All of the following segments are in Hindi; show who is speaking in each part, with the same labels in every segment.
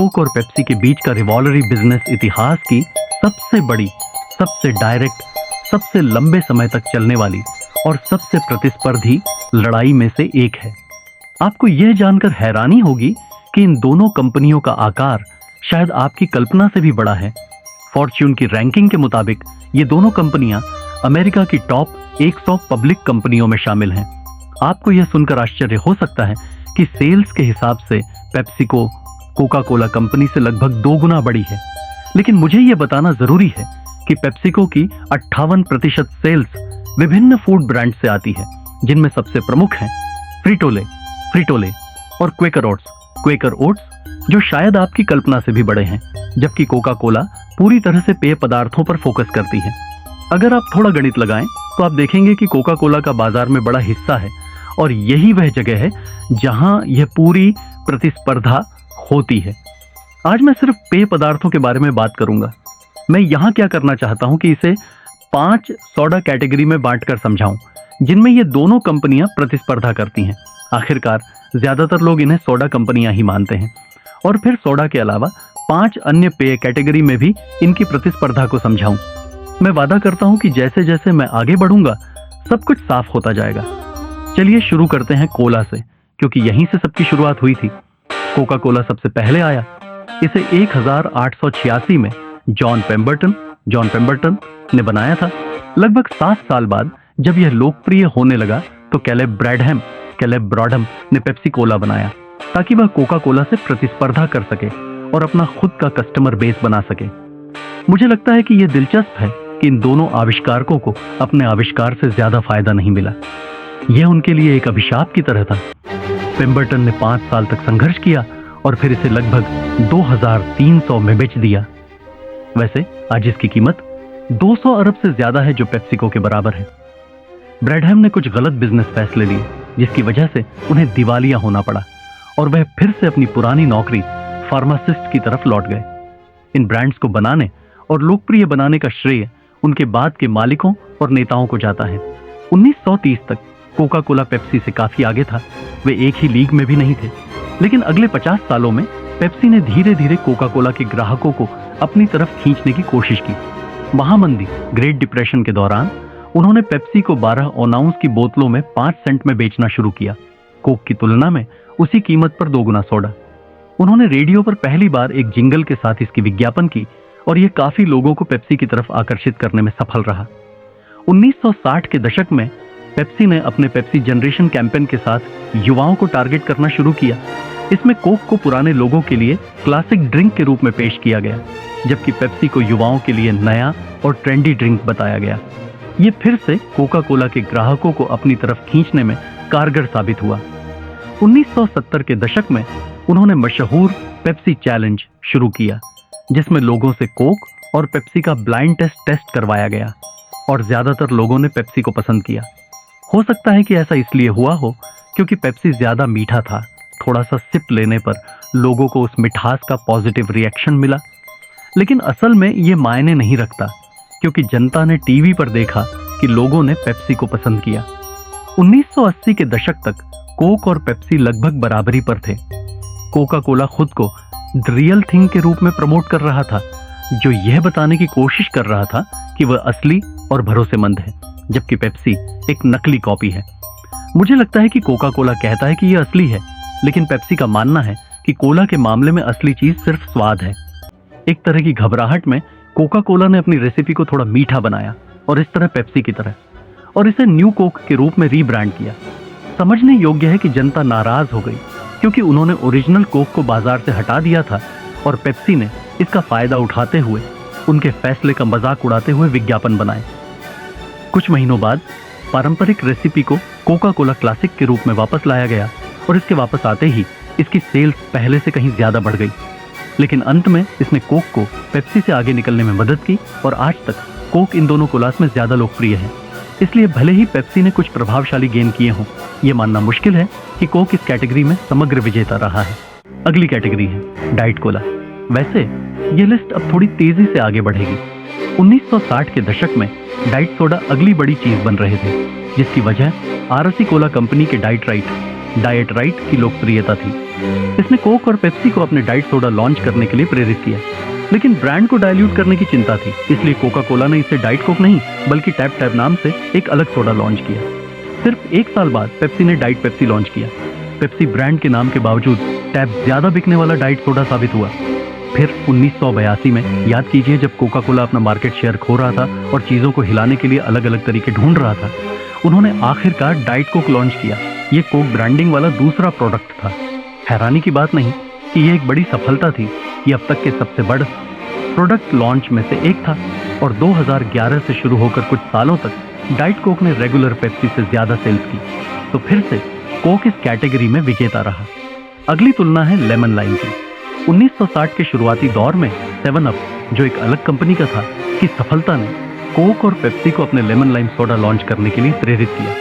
Speaker 1: कोक और पेप्सी के बीच का रिवॉल्वरी बिजनेस इतिहास की सबसे बड़ी, सबसे डायरेक्ट, सबसे लंबे समय तक चलने वाली और सबसे प्रतिस्पर्धी लड़ाई में से एक है। आपको यह जानकर हैरानी होगी कि इन दोनों कंपनियों का आकार शायद आपकी कल्पना से भी बड़ा है। फॉर्च्यून की रैंकिंग के मुताबिक ये दोनों कंपनियां अमेरिका की टॉप 100 पब्लिक कंपनियों में शामिल हैं। आपको यह सुनकर आश्चर्य हो सकता है कि सेल्स के हिसाब से पेप्सिको कोका कोला कंपनी से लगभग 2 गुना बड़ी है, लेकिन मुझे यह बताना जरूरी है कि पेप्सिको की 58% सेल्स विभिन्न फूड ब्रांड से आती है, जिनमें सबसे प्रमुख हैं फ्रिटोले और क्वेकर ओट्स, जो शायद आपकी कल्पना से भी बड़े हैं, जबकि कोका कोला पूरी तरह से पेय पदार्थों पर फोकस करती है। अगर आप थोड़ा गणित लगाएं तो आप देखेंगे कि कोका कोला का बाजार में बड़ा हिस्सा है और यही वह जगह है जहां यह पूरी प्रतिस्पर्धा होती है। आज मैं सिर्फ पेय पदार्थों के बारे में बात करूंगा। मैं यहां क्या करना चाहता हूं कि इसे 5 सोडा कैटेगरी में बांटकर समझाऊं, जिनमें ये दोनों कंपनियां प्रतिस्पर्धा करती हैं। आखिरकार ज्यादातर लोग इन्हें सोडा कंपनियां ही मानते हैं। और फिर सोडा के अलावा 5 अन्य पेय कैटेगरी में भी इनकी प्रतिस्पर्धा को समझाऊं। मैं वादा करता हूं कि जैसे जैसे मैं आगे बढ़ूंगा सब कुछ साफ होता जाएगा। चलिए शुरू करते हैं कोला से, क्योंकि यहीं से सबकी शुरुआत हुई थी। कोका कोला सबसे पहले आया। इसे 1886 में जॉन पेम्बरटन ने बनाया था। लगभग 7 साल बाद जब यह लोकप्रिय होने लगा तो कैलेब ब्रॉडहम ने पेप्सी कोला बनाया, ताकि वह कोका कोला से प्रतिस्पर्धा कर सके और अपना खुद का कस्टमर बेस बना सके। मुझे लगता है कि यह दिलचस्प है कि इन दोनों आविष्कारकों को अपने आविष्कार से ज्यादा फायदा नहीं मिला। यह उनके लिए एक अभिशाप की तरह था। पेम्बरटन ने 5 साल तक संघर्ष किया और फिर इसे लगभग 2300 में बेच दिया। वैसे आज इसकी कीमत 200 अरब से ज्यादा है, जो पेप्सिको के बराबर है। ब्रैडहम ने कुछ गलत बिजनेस फैसले लिए, जिसकी वजह से उन्हें दिवालिया होना पड़ा और वह फिर से अपनी पुरानी नौकरी फार्मासिस्ट की तरफ लौट गए। इन ब्रांड्स को बनाने और लोकप्रिय बनाने का श्रेय उनके बाद के मालिकों और नेताओं को जाता है। 1930 तक कोका कोला पेप्सी से काफी आगे था। वे एक ही लीग में भी नहीं थे, लेकिन अगले 50 सालों में पेप्सी ने धीरे धीरे कोका कोला के ग्राहकों को अपनी तरफ खींचने की कोशिश की। महामंदी ग्रेट डिप्रेशन के दौरान उन्होंने पेप्सी को 12 ओनाउंस की बोतलों में 5 सेंट में बेचना शुरू किया, कोक की तुलना में उसी कीमत पर 2 गुना सोडा। उन्होंने रेडियो पर पहली बार एक जिंगल के साथ इसकी विज्ञापन की और यह काफी लोगों को पेप्सी की तरफ आकर्षित करने में सफल रहा। 1960 के दशक में पेप्सी ने अपने पेप्सी जनरेशन कैंपेन के साथ युवाओं को टारगेट करना शुरू किया। इसमें कोक को पुराने लोगों के लिए क्लासिक ड्रिंक के रूप में पेश किया गया, जबकि पेप्सी को युवाओं के लिए नया और ट्रेंडी ड्रिंक बताया गया। ये फिर से कोका कोला के ग्राहकों को अपनी तरफ खींचने में कारगर साबित हुआ। 1970 के दशक में उन्होंने मशहूर पेप्सी चैलेंज शुरू किया, जिसमें लोगों से कोक और पेप्सी का ब्लाइंड टेस्ट करवाया गया और ज्यादातर लोगों ने पेप्सी को पसंद किया। हो सकता है कि ऐसा इसलिए हुआ हो क्योंकि पेप्सी ज्यादा मीठा था। थोड़ा सा सिप लेने पर लोगों को उस मिठास का पॉजिटिव रिएक्शन मिला, लेकिन असल में ये मायने नहीं रखता, क्योंकि जनता ने टीवी पर देखा कि लोगों ने पेप्सी को पसंद किया। 1980 के दशक तक कोक और पेप्सी लगभग बराबरी पर थे। कोका कोला खुद को द रियल थिंग के रूप में प्रमोट कर रहा था, जो यह बताने की कोशिश कर रहा था कि वह असली और भरोसेमंद है, जबकि पेप्सी एक नकली कॉपी है। मुझे लगता है कि कोका कोला कहता है कि यह असली है, लेकिन पेप्सी का मानना है कि कोला के मामले में असली चीज सिर्फ स्वाद है। एक तरह की घबराहट में कोका कोला ने अपनी रेसिपी को थोड़ा मीठा बनाया और इस तरह पेप्सी की तरह, और इसे न्यू कोक के रूप में रीब्रांड किया। समझने योग्य है कि जनता नाराज हो गई, क्योंकि उन्होंने ओरिजिनल कोक को बाजार से हटा दिया था और पेप्सी ने इसका फायदा उठाते हुए उनके फैसले का मजाक उड़ाते हुए विज्ञापन बनाए। कुछ महीनों बाद पारंपरिक रेसिपी को कोका कोला क्लासिक के रूप में वापस लाया गया और इसके वापस आते ही इसकी सेल्स पहले से कहीं ज्यादा बढ़ गई। लेकिन अंत में इसने कोक को पेप्सी से आगे निकलने में मदद की और आज तक कोक इन दोनों कोलास में ज्यादा लोकप्रिय है। इसलिए भले ही पेप्सी ने कुछ प्रभावशाली गेन किए हों, यह मानना मुश्किल है कि कोक इस कैटेगरी में समग्र विजेता रहा है। अगली कैटेगरी है डाइट कोला। वैसे यह लिस्ट अब थोड़ी तेजी से आगे बढ़ेगी। 1960 के दशक में डाइट सोडा अगली बड़ी चीज बन रहे थे, जिसकी वजह आरसी कोला कंपनी के डाइट राइट की लोकप्रियता थी। इसने कोक और पेप्सी को अपने डाइट सोडा लॉन्च करने के लिए प्रेरित किया, लेकिन ब्रांड को डाइल्यूट करने की चिंता थी, इसलिए कोका कोला ने इसे डाइट कोक नहीं बल्कि टैप टैप नाम से एक अलग सोडा लॉन्च किया। सिर्फ 1 साल बाद पेप्सी ने डाइट पेप्सी लॉन्च किया। पेप्सी ब्रांड के नाम के बावजूद टैप ज्यादा बिकने वाला डाइट सोडा साबित हुआ। फिर 1982 में, याद कीजिए, जब कोका कोला अपना मार्केट शेयर खो रहा था और चीजों को हिलाने के लिए अलग अलग तरीके ढूंढ रहा था, उन्होंने आखिरकार डाइट कोक लॉन्च किया। ये कोक ब्रांडिंग वाला दूसरा प्रोडक्ट था। हैरानी की बात नहीं कि यह एक बड़ी सफलता थी। ये अब तक के सबसे बड़े प्रोडक्ट लॉन्च में से एक था और 2011 से शुरू होकर कुछ सालों तक डाइट कोक ने रेगुलर पेप्सी से ज्यादा सेल्स की। तो फिर से कोक इस कैटेगरी में विजेता रहा। अगली तुलना है लेमन लाइम की। 1960 के शुरुआती दौर में 7 अप, जो एक अलग कंपनी का था, की सफलता ने कोक और पेप्सी को अपने लेमन लाइम सोडा लॉन्च करने के लिए प्रेरित किया।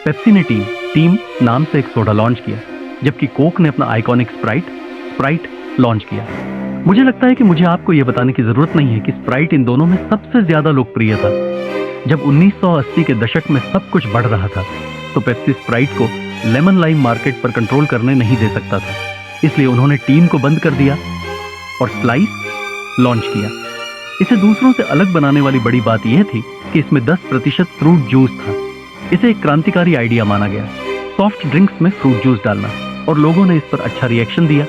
Speaker 1: पेप्सी ने टीम नाम से एक सोडा लॉन्च किया, जबकि कोक ने अपना आइकॉनिक स्प्राइट लॉन्च किया। मुझे लगता है कि मुझे आपको यह बताने की जरूरत नहीं है कि स्प्राइट इन दोनों में सबसे ज्यादा लोकप्रिय था। जब 1980 के दशक में सब कुछ बढ़ रहा था, तो पेप्सी स्प्राइट को लेमन लाइम मार्केट पर कंट्रोल करने नहीं दे सकता था, इसलिए उन्होंने टीम को बंद कर दिया और स्लाइस लॉन्च किया। इसे दूसरों से अलग बनाने वाली बड़ी बात यह थी कि इसमें 10% फ्रूट जूस था। इसे एक क्रांतिकारी आइडिया माना गया, सॉफ्ट ड्रिंक्स में फ्रूट जूस डालना, और लोगों ने इस पर अच्छा रिएक्शन दिया।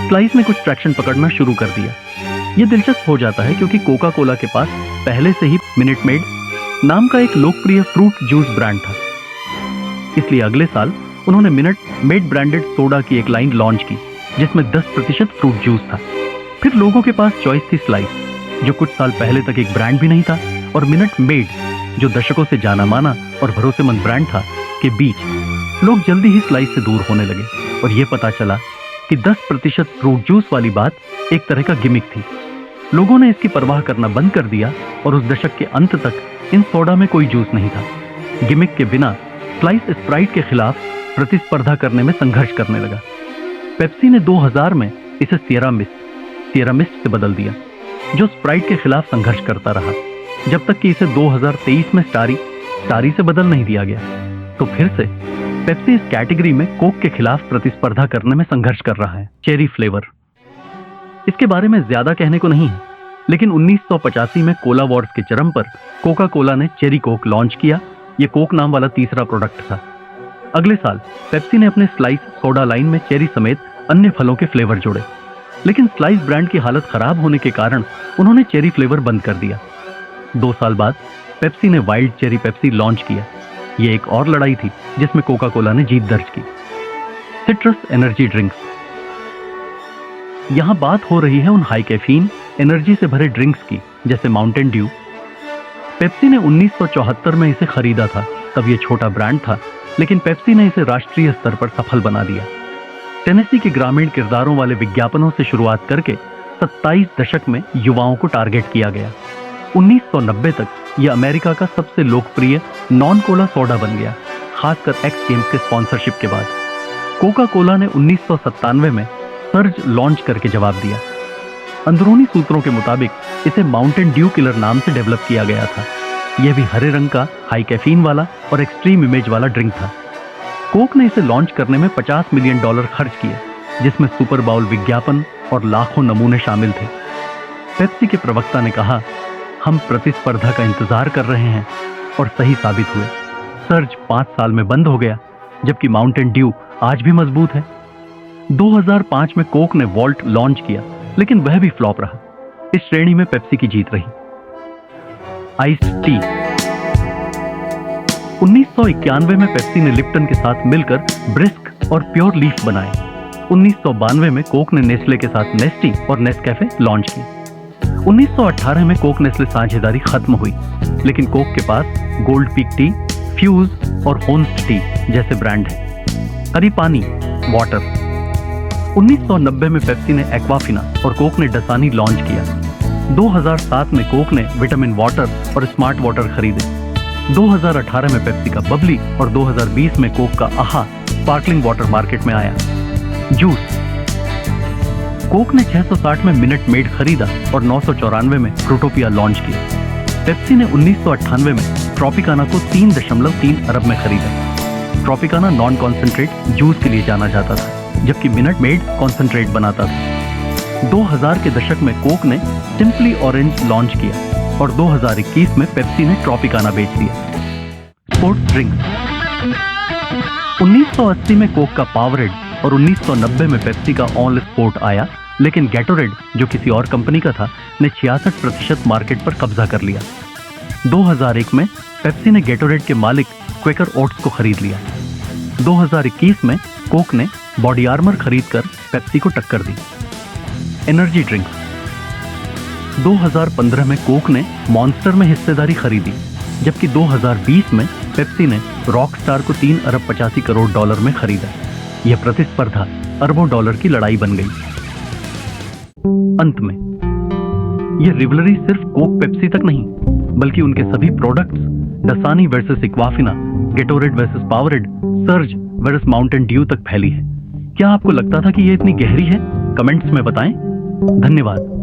Speaker 1: स्लाइस ने कुछ ट्रैक्शन पकड़ना शुरू कर दिया। यह दिलचस्प हो जाता है क्योंकि कोका कोला के पास पहले से ही मिनट मेड नाम का एक लोकप्रिय फ्रूट जूस ब्रांड था, इसलिए अगले साल उन्होंने मिनट मेड ब्रांडेड सोडा की एक लाइन लॉन्च की जिसमें 10% फ्रूट जूस था। फिर लोगों के पास चॉइस थी स्लाइस, जो कुछ साल पहले तक एक ब्रांड भी नहीं था, और मिनट मेड, जो दशकों से जाना माना और भरोसेमंद ब्रांड था, के बीच लोग जल्दी ही स्लाइस से दूर होने लगे और यह पता चला कि 10% फ्रूट जूस वाली बात एक तरह का गिमिक थी। लोगों ने इसकी परवाह करना बंद कर दिया और उस दशक के अंत तक इन सोडा में कोई जूस नहीं था। गिमिक के बिना स्लाइस स्प्राइट के खिलाफ प्रतिस्पर्धा करने में संघर्ष करने लगा। पेप्सी ने 2000 में इसे सियरा मिस्ट से बदल दिया, जो स्प्राइट के खिलाफ संघर्ष करता रहा, जब तक कि इसे 2023 में स्टारी से बदल नहीं दिया गया। तो फिर से पेप्सी इस कैटेगरी में कोक के खिलाफ प्रतिस्पर्धा करने में संघर्ष कर रहा है। चेरी फ्लेवर, इसके बारे में ज्यादा कहने को नहीं है, लेकिन 1985 में कोला वॉर्स के चरम पर कोका कोला ने चेरी कोक लॉन्च किया। यह कोक नाम वाला तीसरा प्रोडक्ट था। अगले साल पेप्सी ने अपने स्लाइस सोडा लाइन में चेरी समेत अन्य फलों के फ्लेवर जोड़े, लेकिन स्लाइस ब्रांड की हालत खराब होने के कारण उन्होंने चेरी फ्लेवर बंद कर दिया। 2 साल बाद पेप्सी ने वाइल्ड चेरी पेप्सी लॉन्च किया। यह एक और लड़ाई थी जिसमें कोका कोला ने जीत दर्ज की। सिट्रस एनर्जी ड्रिंक्स, यहां बात हो रही है उन हाई कैफीन एनर्जी से भरे ड्रिंक्स की, जैसे माउंटेन ड्यू। पेप्सी ने 1974 में इसे खरीदा था, तब यह छोटा ब्रांड था, लेकिन पेप्सी ने इसे राष्ट्रीय स्तर पर सफल बना दिया। टेनेसी के ग्रामीण किरदारों वाले विज्ञापनों से शुरुआत करके 27 दशक में युवाओं को टारगेट किया गया। 1990 तक यह अमेरिका का सबसे लोकप्रिय नॉन कोला सोडा बन गया, खासकर एक्स गेम्स के स्पॉन्सरशिप के बाद। कोका कोला ने 1997 में सर्ज लॉन्च करके जवाब दिया। अंदरूनी सूत्रों के मुताबिक इसे माउंटेन ड्यू किलर नाम से डेवलप किया गया था। यह भी हरे रंग का, हाई कैफीन वाला और एक्सट्रीम इमेज वाला ड्रिंक था। कोक ने इसे लॉन्च करने में $50 मिलियन खर्च किए, जिसमें सुपर बाउल विज्ञापन और लाखों नमूने शामिल थे। पेप्सी के प्रवक्ता ने कहा, हम प्रतिस्पर्धा का इंतजार कर रहे हैं, और सही साबित हुए। सर्ज 5 साल में बंद हो गया, जबकि माउंटेन ड्यू आज भी मजबूत है। 2005 में कोक ने वॉल्ट लॉन्च किया, लेकिन वह भी फ्लॉप रहा। इस श्रेणी में पेप्सी की जीत रही। आइस्ड टी, 1991 में पेप्सी ने लिप्टन के साथ मिलकर ब्रिस्क और प्योर लीफ बनाए। 1992 में कोक ने नेस्ले के साथ नेस्टी और नेस्कैफे लॉन्च की। 1918 में कोक नेस्ले साझेदारी खत्म हुई, लेकिन कोक के पास गोल्ड पीक टी, फ्यूज और होन्स्ट टी जैसे ब्रांड हैं। हरी पानी वाटर, 1990 में पेप्सी ने एक्वाफिना और कोक ने डसानी लॉन्च किया। 2007 में कोक ने विटामिन वाटर और स्मार्ट वाटर खरीदे। 2018 में पेप्सी का बबली और 2020 में कोक का आहा स्पार्कलिंग वाटर मार्केट में आया। जूस, कोक ने 660 में मिनट मेड खरीदा और 994 में फ्रूटोपिया लॉन्च किया। पेप्सी ने 1998 में ट्रॉपिकाना को 3.3 अरब में खरीदा। ट्रॉपिकाना नॉन कॉन्सेंट्रेट जूस के लिए जाना जाता था। जबकि मिनट मेड कॉन्सेंट्रेट बनाता था। 2000 के दशक में कोक ने सिंपली ऑरेंज लॉन्च किया और 2021 में पेप्सी ने ट्रॉपिकाना बेच दिया। Sports drinks. 1980 में कोक का पावरेड और 1990 में पेप्सी का ऑल स्पोर्ट आया, लेकिन गैटोरेड, जो किसी और कंपनी का था, ने 66% मार्केट पर कब्जा कर लिया। 2001 में पेप्सी ने गैटोरेड के मालिक क्वेकर ओट्स को खरीद लिया। 2021 में कोक ने बॉडी आर्मर खरीदकर पेप्सी को टक्कर दी। Energy drinks. 2015 में कोक ने मॉन्स्टर में हिस्सेदारी खरीदी, जबकि 2020 में पेप्सी ने रॉकस्टार को $3 अरब 85 करोड़ में खरीदा। यह प्रतिस्पर्धा अरबों डॉलर की लड़ाई बन गई। अंत में यह रिवलरी सिर्फ कोक पेप्सी तक नहीं, बल्कि उनके सभी products, Dasani versus Aquafina, Gatorade versus Powerade, Surge versus Mountain Dew तक फैली है। क्या आपको लगता था कि यह इतनी गहरी है? कमेंट्स में बताएं। धन्यवाद।